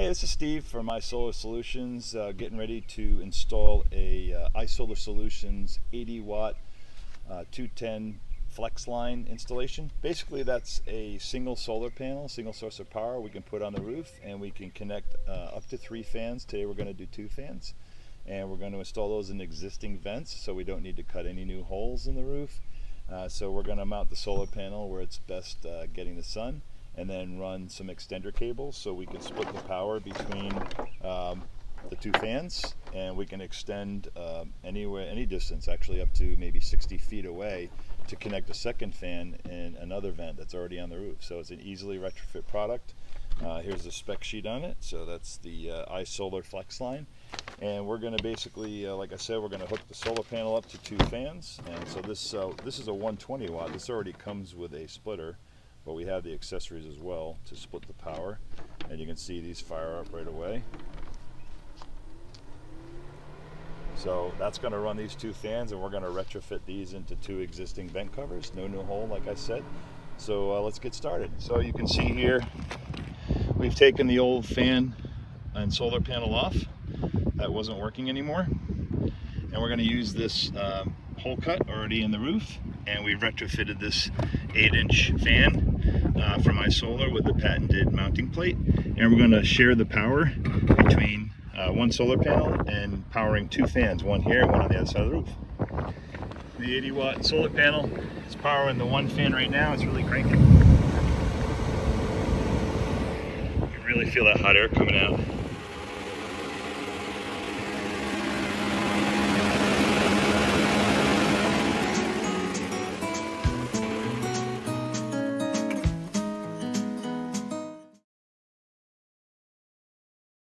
Hey, this is Steve from iSolar Solutions, getting ready to install a iSolar Solutions 80-watt 210 FLEXLine installation. Basically, that's a single solar panel, single source of power we can put on the roof, and we can connect up to 3 fans. Today we're going to do 2 fans, and we're going to install those in existing vents, so we don't need to cut any new holes in the roof. So we're going to mount the solar panel where it's best getting the sun, and then run some extender cables so we can split the power between the 2 fans, and we can extend any distance, actually up to maybe 60 feet away, to connect a second fan in another vent that's already on the roof. So it's an easily retrofit product. Here's the spec sheet on it. So that's the iSolar FLEXLine, and we're going to basically, like I said, we're going to hook the solar panel up to 2 fans. And so this is a 120 watt. This already comes with a splitter, but we have the accessories as well to split the power, and you can see these fire up right away. So that's going to run these 2 fans, and we're going to retrofit these into 2 existing vent covers. No new hole, like I said. So let's get started. So you can see here we've taken the old fan and solar panel off. That wasn't working anymore, and we're going to use this hole cut already in the roof, and we retrofitted this 8-inch fan from iSolar with the patented mounting plate, and we're going to share the power between one solar panel and powering 2 fans, one here and one on the other side of the roof. The 80-watt solar panel is powering the 1 fan right now. It's really cranking. You can really feel that hot air coming out.